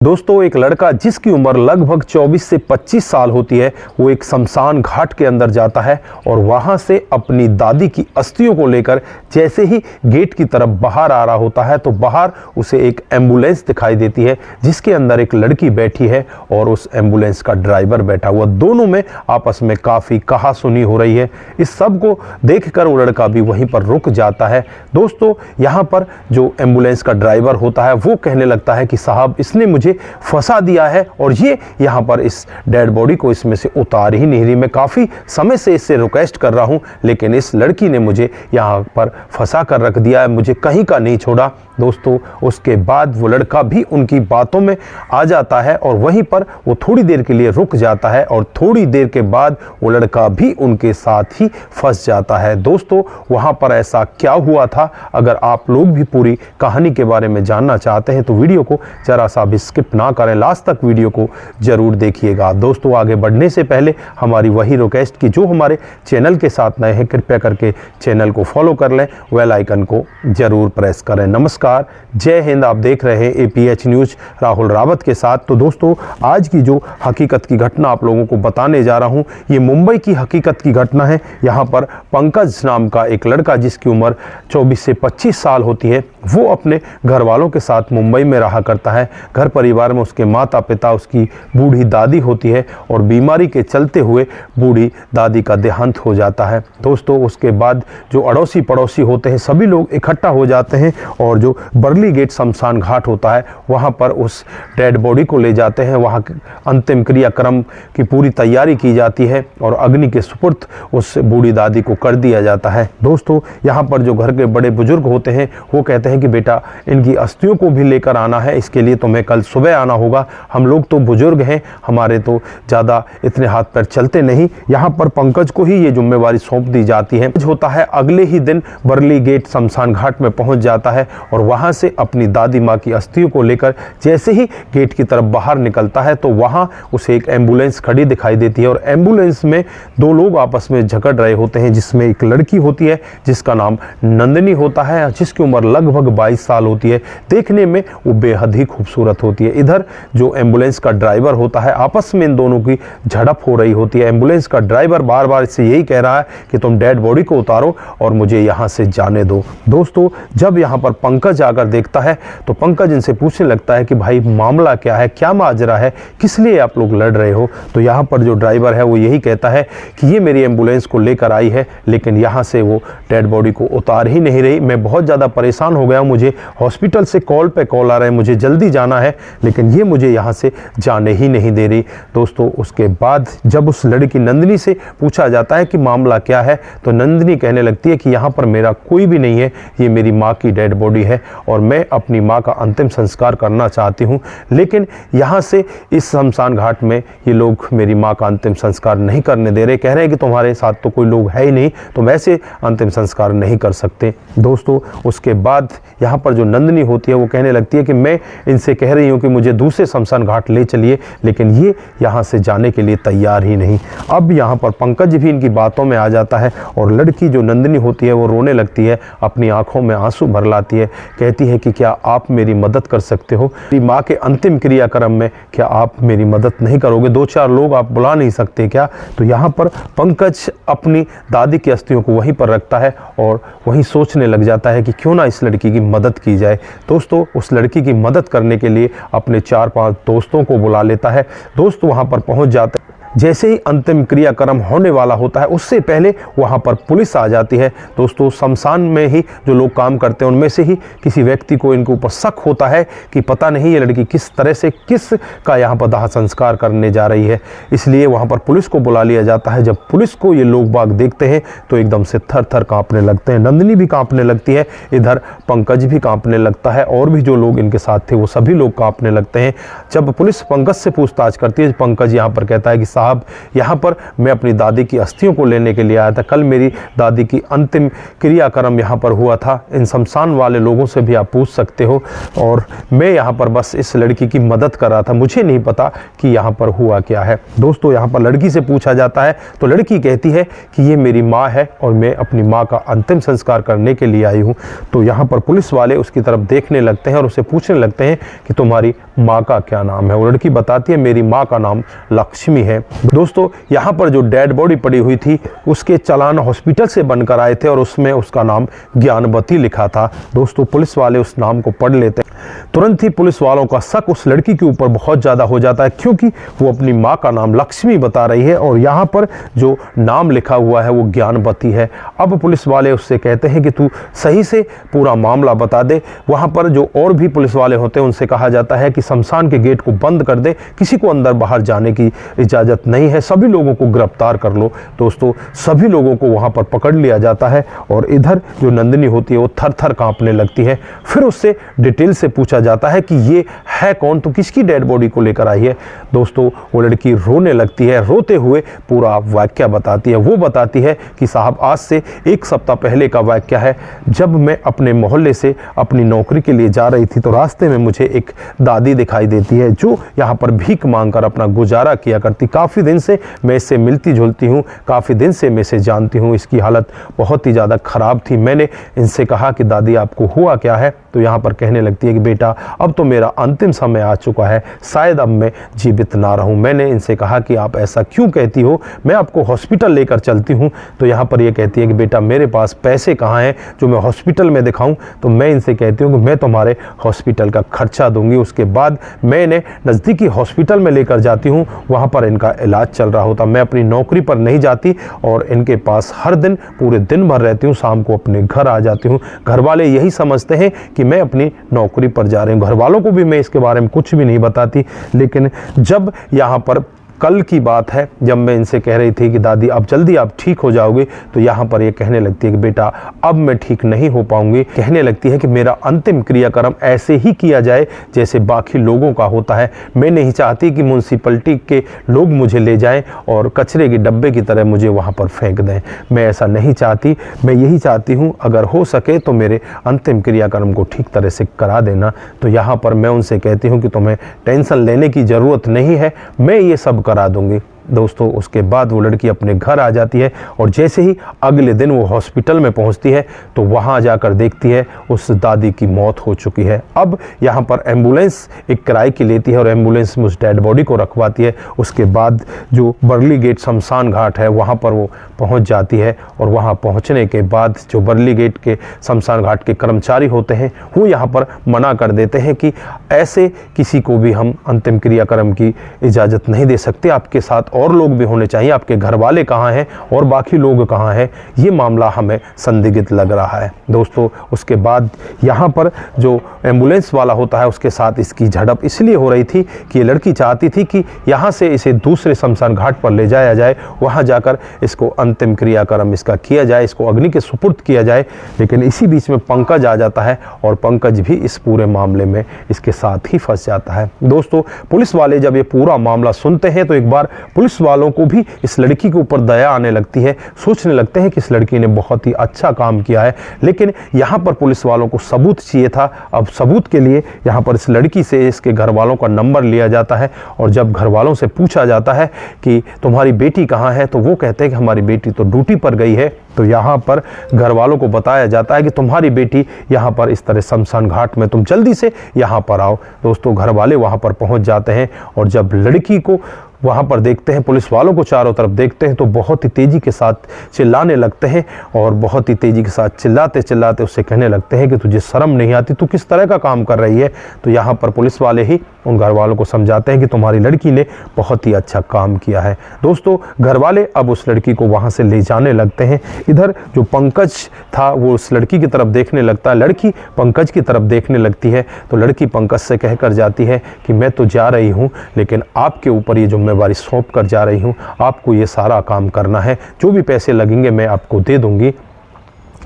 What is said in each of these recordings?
दोस्तों, एक लड़का जिसकी उम्र लगभग 24 से 25 साल होती है, वो एक शमशान घाट के अंदर जाता है और वहां से अपनी दादी की अस्थियों को लेकर जैसे ही गेट की तरफ बाहर आ रहा होता है तो बाहर उसे एक एम्बुलेंस दिखाई देती है जिसके अंदर एक लड़की बैठी है और उस एम्बुलेंस का ड्राइवर बैठा हुआ। दोनों में आपस में काफ़ी कहासुनी हो रही है। इस सब को देखकर वो लड़का भी वहीं पर रुक जाता है। दोस्तों, यहाँ पर जो एम्बुलेंस का ड्राइवर होता है वो कहने लगता है कि साहब, इसने मुझे फंसा दिया है और ये यहाँ पर इस डेड बॉडी को इसमें से उतार ही नहीं रही। मैं काफ़ी समय से इससे रिक्वेस्ट कर रहा हूँ लेकिन इस लड़की ने मुझे यहाँ पर फंसा कर रख दिया है, मुझे कहीं का नहीं छोड़ा। दोस्तों, उसके बाद वो लड़का भी उनकी बातों में आ जाता है और वहीं पर वो थोड़ी देर के लिए रुक जाता है और थोड़ी देर के बाद वो लड़का भी उनके साथ ही फंस जाता है। दोस्तों, वहाँ पर ऐसा क्या हुआ था, अगर आप लोग भी पूरी कहानी के बारे में जानना चाहते हैं तो वीडियो को जरा सा भी स्किप ना करें, लास्ट तक वीडियो को जरूर देखिएगा। दोस्तों, आगे बढ़ने से पहले हमारी वही रिक्वेस्ट की जो हमारे चैनल के साथ नए हैं, कृपया करके चैनल को फॉलो कर लें, बेल आइकन को जरूर प्रेस करें। नमस्कार, जय हिंद। आप देख रहे हैं APH न्यूज राहुल रावत के साथ। तो दोस्तों, आज की जो हकीकत की घटना आप लोगों को बताने जा रहा हूं, ये मुंबई की हकीकत की घटना है। यहाँ पर पंकज नाम का एक लड़का जिसकी उम्र 24 से 25 साल होती है, वो अपने घर वालों के साथ मुंबई में रहा करता है। घर परिवार में उसके माता पिता, उसकी बूढ़ी दादी होती है और बीमारी के चलते हुए बूढ़ी दादी का देहांत हो जाता है। दोस्तों, उसके बाद जो अड़ोसी पड़ोसी होते हैं सभी लोग इकट्ठा हो जाते हैं और जो बर्ली गेट शमशान घाट होता है वहाँ पर उस डेड बॉडी को ले जाते हैं। वहाँ अंतिम क्रियाक्रम की पूरी तैयारी की जाती है और अग्नि के सुपुर्द उस बूढ़ी दादी को कर दिया जाता है। दोस्तों, यहाँ पर जो घर के बड़े बुजुर्ग होते हैं वो कहते हैं कि बेटा, इनकी अस्थियों को भी लेकर आना है, इसके लिए तुम्हें कल सुबह आना होगा। हम लोग तो बुजुर्ग हैं, हमारे तो ज़्यादा इतने हाथ पैर चलते नहीं। यहाँ पर पंकज को ही ये जिम्मेवारी सौंप दी जाती है। होता है अगले ही दिन बर्ली गेट शमशान घाट में पहुँच जाता है और वहाँ से अपनी दादी माँ की अस्थियों को लेकर जैसे ही गेट की तरफ बाहर निकलता है तो वहाँ उसे एक एम्बुलेंस खड़ी दिखाई देती है और एम्बुलेंस में दो लोग आपस में झगड़ रहे होते हैं, जिसमें एक लड़की होती है जिसका नाम नंदिनी होता है, जिसकी उम्र लगभग 22 साल होती है। देखने में वो बेहद ही खूबसूरत होती है। इधर जो एम्बुलेंस का ड्राइवर होता है, आपस में इन दोनों की झड़प हो रही होती है। एम्बुलेंस का ड्राइवर बार बार इससे यही कह रहा है कि तुम डेड बॉडी को उतारो और मुझे यहाँ से जाने दो। दोस्तों, जब यहाँ पर पंकज आकर देखता है तो पंकज इनसे पूछने लगता है कि भाई, मामला क्या है, क्या माजरा है, किस लिए आप लोग लड़ रहे हो। तो यहाँ पर जो ड्राइवर है वो यही कहता है कि ये मेरी एम्बुलेंस को लेकर आई है लेकिन यहाँ से वो डेड बॉडी को उतार ही नहीं रही। मैं बहुत ज़्यादा परेशान हो गया हूँ, मुझे हॉस्पिटल से कॉल पे कॉल आ रहे हैं, मुझे जल्दी जाना है लेकिन ये मुझे यहाँ से जाने ही नहीं दे रही। दोस्तों, उसके बाद जब उस लड़की नंदिनी से पूछा जाता है कि मामला क्या है तो नंदिनी कहने लगती है कि यहाँ पर मेरा कोई भी नहीं है, ये मेरी माँ की डेड बॉडी है और मैं अपनी माँ का अंतिम संस्कार करना चाहती हूँ लेकिन यहाँ से इस शमशान घाट में ये लोग मेरी माँ का अंतिम संस्कार नहीं करने दे रहे। कह रहे हैं कि तुम्हारे साथ तो कोई लोग है ही नहीं, तुम ऐसे अंतिम संस्कार नहीं कर सकते। दोस्तों, उसके बाद यहाँ पर जो नंदिनी होती है वो कहने लगती है कि मैं इनसे कह रही हूँ कि मुझे दूसरे शमशान घाट ले चलिए लेकिन ये यहाँ से जाने के लिए तैयार ही नहीं। अब यहाँ पर पंकज भी इनकी बातों में आ जाता है और लड़की जो नंदिनी होती है वो रोने लगती है, अपनी आंखों में आंसू भर लाती है, कहती है कि क्या आप मेरी मदद कर सकते हो, मेरी माँ के अंतिम क्रियाक्रम में क्या आप मेरी मदद नहीं करोगे, 2-4 लोग आप बुला नहीं सकते क्या। तो यहाँ पर पंकज अपनी दादी की अस्थियों को वहीं पर रखता है और वहीं सोचने लग जाता है कि क्यों ना इस लड़की की मदद की जाए। दोस्तों, उस लड़की की मदद करने के लिए अपने 4-5 दोस्तों को बुला लेता है। दोस्त वहाँ पर पहुँच जाते हैं। जैसे ही अंतिम क्रियाक्रम होने वाला होता है उससे पहले वहाँ पर पुलिस आ जाती है। दोस्तों, शमशान में ही जो लोग काम करते हैं उनमें से ही किसी व्यक्ति को इनके ऊपर शक होता है कि पता नहीं ये लड़की किस तरह से किस का यहाँ पर दाह संस्कार करने जा रही है, इसलिए वहाँ पर पुलिस को बुला लिया जाता है। जब पुलिस को ये लोग बाग देखते हैं तो एकदम से थर थर काँपने लगते हैं। नंदिनी भी काँपने लगती है, इधर पंकज भी काँपने लगता है और भी जो लोग इनके साथ थे वो सभी लोग काँपने लगते हैं। जब पुलिस पंकज से पूछताछ करती है, पंकज यहाँ पर कहता है कि साहब, यहाँ पर मैं अपनी दादी की अस्थियों को लेने के लिए आया था, कल मेरी दादी की अंतिम क्रियाक्रम यहाँ पर हुआ था, इन शमशान वाले लोगों से भी आप पूछ सकते हो और मैं यहाँ पर बस इस लड़की की मदद कर रहा था, मुझे नहीं पता कि यहाँ पर हुआ क्या है। दोस्तों, यहाँ पर लड़की से पूछा जाता है तो लड़की कहती है कि ये मेरी माँ है और मैं अपनी माँ का अंतिम संस्कार करने के लिए आई हूँ। तो यहाँ पर पुलिस वाले उसकी तरफ देखने लगते हैं और उसे पूछने लगते हैं कि तुम्हारी माँ का क्या नाम है। वो लड़की बताती है मेरी माँ का नाम लक्ष्मी है। दोस्तों यहाँ पर जो डेड बॉडी पड़ी हुई थी उसके चालान हॉस्पिटल से बनकर आए थे और उसमें उसका नाम ज्ञानवती लिखा था। दोस्तों पुलिस वाले उस नाम को पढ़ लेते हैं, तुरंत ही पुलिस वालों का शक उस लड़की के ऊपर बहुत ज़्यादा हो जाता है, क्योंकि वो अपनी माँ का नाम लक्ष्मी बता रही है और यहाँ पर जो नाम लिखा हुआ है वो ज्ञानवती है। अब पुलिस वाले उससे कहते हैं कि तू सही से पूरा मामला बता दे। वहाँ पर जो और भी पुलिस वाले होते हैं उनसे कहा जाता है कि शमशान के गेट को बंद कर दे, किसी को अंदर बाहर जाने की इजाज़त नहीं है, सभी लोगों को गिरफ्तार कर लो। दोस्तों सभी लोगों को वहाँ पर पकड़ लिया जाता है और इधर जो नंदिनी होती है वो थर थर काँपने लगती है। फिर उससे डिटेल से पूछा जाता है कि ये है कौन, तो किसकी डेड बॉडी को लेकर आई है। दोस्तों वो लड़की रोने लगती है, रोते हुए पूरा वाकया बताती है। वो बताती है कि साहब आज से 1 सप्ताह पहले का वाकया है, जब मैं अपने मोहल्ले से अपनी नौकरी के लिए जा रही थी तो रास्ते में मुझे एक दादी दिखाई देती है जो यहाँ पर भीख मांगकर अपना गुजारा किया करती। काफ़ी दिन से मैं इससे मिलती जुलती हूँ, काफ़ी दिन से मैं इसे जानती हूँ, इसकी हालत बहुत ही ज़्यादा ख़राब थी। मैंने इनसे कहा कि दादी आपको हुआ क्या है, तो यहाँ पर कहने लगती है कि बेटा अब तो मेरा अंतिम समय आ चुका है, शायद अब मैं जीवित ना रहूं। मैंने इनसे कहा कि आप ऐसा क्यों कहती हो, मैं आपको हॉस्पिटल लेकर चलती हूं। तो यहाँ पर ये कहती है कि बेटा मेरे पास पैसे कहाँ हैं जो मैं हॉस्पिटल में दिखाऊं। तो मैं इनसे कहती हूँ कि मैं तुम्हारे हॉस्पिटल का खर्चा दूंगी। उसके बाद मैं इन्हें नज़दीकी हॉस्पिटल में लेकर जाती हूँ, वहाँ पर इनका इलाज चल रहा होता। मैं अपनी नौकरी पर नहीं जाती और इनके पास हर दिन पूरे दिन भर रहती हूँ, शाम को अपने घर आ जाती हूँ। घर वाले यही समझते हैं कि मैं अपनी नौकरी पर जा रही हूँ। घर वालों को भी मैं इसके बारे में कुछ भी नहीं बताती। लेकिन जब यहाँ पर कल की बात है, जब मैं इनसे कह रही थी कि दादी अब जल्दी आप ठीक हो जाओगे, तो यहाँ पर ये कहने लगती है कि बेटा अब मैं ठीक नहीं हो पाऊंगी। कहने लगती है कि मेरा अंतिम क्रियाक्रम ऐसे ही किया जाए जैसे बाकी लोगों का होता है। मैं नहीं चाहती कि म्यूनसिपलिटी के लोग मुझे ले जाएं और कचरे के डब्बे की तरह मुझे वहाँ पर फेंक दें। मैं ऐसा नहीं चाहती। मैं यही चाहती हूँ अगर हो सके तो मेरे अंतिम क्रियाक्रम को ठीक तरह से करा देना। तो यहाँ पर मैं उनसे कहती हूँ कि तुम्हें टेंशन लेने की ज़रूरत नहीं है, मैं ये सब करा दूंगी। दोस्तों उसके बाद वो लड़की अपने घर आ जाती है और जैसे ही अगले दिन वो हॉस्पिटल में पहुंचती है तो वहां जाकर देखती है उस दादी की मौत हो चुकी है। अब यहाँ पर एम्बुलेंस एक किराए की लेती है और एम्बुलेंस में उस डेड बॉडी को रखवाती है। उसके बाद जो बर्ली गेट शमशान घाट है वहाँ पर वो पहुँच जाती है और वहाँ पहुँचने के बाद जो बर्ली गेट के शमशान घाट के कर्मचारी होते हैं वो यहाँ पर मना कर देते हैं कि ऐसे किसी को भी हम अंतिम क्रियाक्रम की इजाज़त नहीं दे सकते, आपके साथ और लोग भी होने चाहिए, आपके घर वाले कहाँ हैं और बाकी लोग कहाँ हैं, ये मामला हमें संदिग्ध लग रहा है। दोस्तों उसके बाद यहाँ पर जो एम्बुलेंस वाला होता है उसके साथ इसकी झड़प इसलिए हो रही थी कि ये लड़की चाहती थी कि यहाँ से इसे दूसरे शमशान घाट पर ले जाया जाए, वहाँ जाकर इसको अंतिम क्रियाक्रम इसका किया जाए, इसको अग्नि के सुपुर्द किया जाए। लेकिन इसी बीच में पंकज आ जाता है और पंकज भी इस पूरे मामले में इसके साथ ही फंस जाता है। दोस्तों पुलिस वाले जब ये पूरा मामला सुनते हैं तो एक बार पुलिस वालों को भी इस लड़की के ऊपर दया आने लगती है, सोचने लगते हैं कि इस लड़की ने बहुत ही अच्छा काम किया है। लेकिन यहाँ पर पुलिस वालों को सबूत चाहिए था। अब सबूत के लिए यहाँ पर इस लड़की से इसके घर वालों का नंबर लिया जाता है और जब घर वालों से पूछा जाता है कि तुम्हारी बेटी कहाँ है, तो वो कहते हैं कि हमारी बेटी तो ड्यूटी पर गई है। तो यहाँ पर घर वालों को बताया जाता है कि तुम्हारी बेटी यहाँ पर इस तरह शमशान घाट में, तुम जल्दी से यहाँ पर आओ। दोस्तों घर वाले वहाँ पर पहुँच जाते हैं और जब लड़की को वहाँ पर देखते हैं, पुलिस वालों को चारों तरफ देखते हैं तो बहुत ही तेज़ी के साथ चिल्लाने लगते हैं और बहुत ही तेज़ी के साथ चिल्लाते चिल्लाते उससे कहने लगते हैं कि तुझे शर्म नहीं आती, तू किस तरह का काम कर रही है। तो यहाँ पर पुलिस वाले ही उन घर वालों को समझाते हैं कि तुम्हारी लड़की ने बहुत ही अच्छा काम किया है। दोस्तों घर वाले अब उस लड़की को वहाँ से ले जाने लगते हैं। इधर जो पंकज था वो उस लड़की की तरफ देखने लगता है, लड़की पंकज की तरफ देखने लगती है। तो लड़की पंकज से कह कर जाती है कि मैं तो जा रही हूँ लेकिन आपके ऊपर ये जिम्मेवारी सौंप कर जा रही हूँ, आपको ये सारा काम करना है, जो भी पैसे लगेंगे मैं आपको दे दूंगी।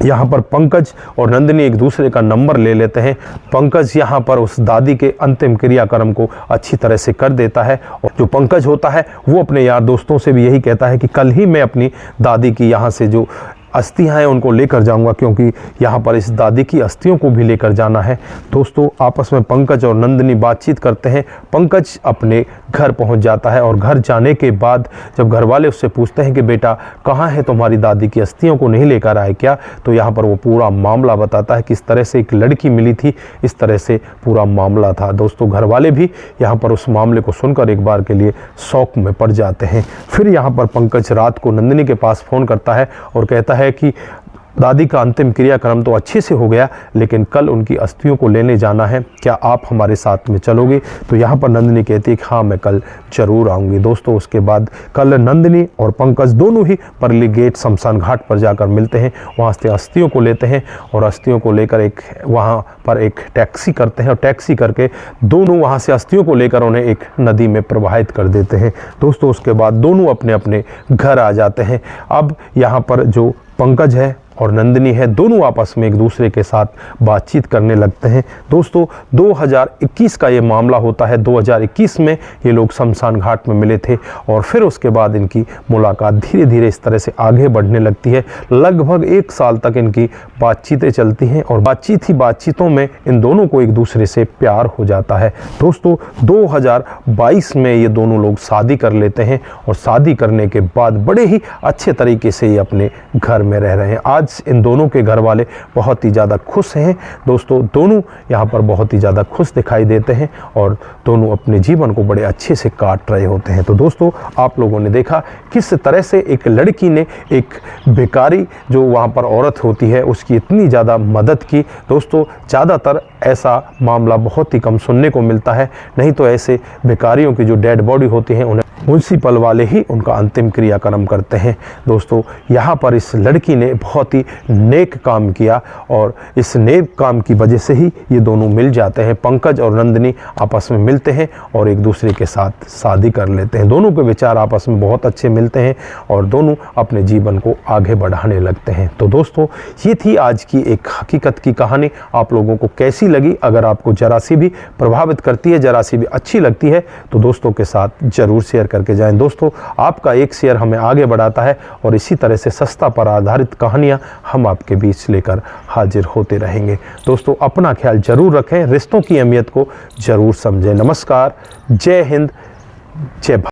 यहाँ पर पंकज और नंदिनी एक दूसरे का नंबर ले लेते हैं। पंकज यहाँ पर उस दादी के अंतिम क्रियाक्रम को अच्छी तरह से कर देता है और जो पंकज होता है वो अपने यार दोस्तों से भी यही कहता है कि कल ही मैं अपनी दादी की यहाँ से जो अस्थियां हैं उनको लेकर जाऊंगा, क्योंकि यहाँ पर इस दादी की अस्थियों को भी लेकर जाना है। दोस्तों आपस में पंकज और नंदिनी बातचीत करते हैं। पंकज अपने घर पहुँच जाता है और घर जाने के बाद जब घर वाले उससे पूछते हैं कि बेटा कहाँ है तुम्हारी दादी की अस्थियों को नहीं लेकर आए क्या, तो यहाँ पर वो पूरा मामला बताता है कि इस तरह से एक लड़की मिली थी, इस तरह से पूरा मामला था। दोस्तों घर वाले भी यहाँ पर उस मामले को सुनकर एक बार के लिए शौक में पड़ जाते हैं। फिर यहाँ पर पंकज रात को नंदिनी के पास फ़ोन करता है और कहता है कि दादी का अंतिम क्रियाक्रम तो अच्छे से हो गया, लेकिन कल उनकी अस्थियों को लेने जाना है, क्या आप हमारे साथ में चलोगे? तो यहाँ पर नंदिनी कहती है कि हाँ मैं कल जरूर आऊँगी। दोस्तों उसके बाद कल नंदिनी और पंकज दोनों ही परली गेट शमशान घाट पर जाकर मिलते हैं, वहाँ से अस्थियों को लेते हैं और अस्थियों को लेकर वहाँ पर एक टैक्सी करते हैं और टैक्सी करके दोनों वहाँ से अस्थियों को लेकर उन्हें एक नदी में प्रवाहित कर देते हैं। दोस्तों उसके बाद दोनों अपने अपने घर आ जाते हैं। अब यहाँ पर जो पंकज है और नंदिनी है दोनों आपस में एक दूसरे के साथ बातचीत करने लगते हैं। दोस्तों 2021 का ये मामला होता है। 2021 में ये लोग शमशान घाट में मिले थे और फिर उसके बाद इनकी मुलाकात धीरे धीरे इस तरह से आगे बढ़ने लगती है। लगभग 1 साल तक इनकी बातचीतें चलती हैं और बातचीतों में इन दोनों को एक दूसरे से प्यार हो जाता है। दोस्तों 2022 में ये दोनों लोग शादी कर लेते हैं और शादी करने के बाद बड़े ही अच्छे तरीके से ये अपने घर में रह रहे हैं। आज इन दोनों के घर वाले बहुत ही ज़्यादा खुश हैं। दोस्तों दोनों यहाँ पर बहुत ही ज़्यादा खुश दिखाई देते हैं और दोनों अपने जीवन को बड़े अच्छे से काट रहे होते हैं। तो दोस्तों आप लोगों ने देखा किस तरह से एक लड़की ने एक बेकारी जो वहाँ पर औरत होती है उसकी इतनी ज़्यादा मदद की। दोस्तों ज़्यादातर ऐसा मामला बहुत ही कम सुनने को मिलता है, नहीं तो ऐसे बेकारियों की जो डेड बॉडी होती हैं उन्हें म्युनिसिपल वाले ही उनका अंतिम क्रियाक्रम करते हैं। दोस्तों यहाँ पर इस लड़की ने बहुत ही नेक काम किया और इस नेक काम की वजह से ही ये दोनों मिल जाते हैं। पंकज और नंदिनी आपस में मिलते हैं और एक दूसरे के साथ शादी कर लेते हैं। दोनों के विचार आपस में बहुत अच्छे मिलते हैं और दोनों अपने जीवन को आगे बढ़ाने लगते हैं। तो दोस्तों ये थी आज की एक हकीकत की कहानी। आप लोगों को कैसी लगी? अगर आपको जरा सी भी प्रभावित करती है, जरा सी भी अच्छी लगती है तो दोस्तों के साथ जरूर शेयर करके जाएं। दोस्तों आपका एक शेयर हमें आगे बढ़ाता है और इसी तरह से सस्ता पर आधारित कहानियां हम आपके बीच लेकर हाजिर होते रहेंगे। दोस्तों अपना ख्याल जरूर रखें, रिश्तों की अहमियत को जरूर समझें। नमस्कार, जय हिंद, जय भारत।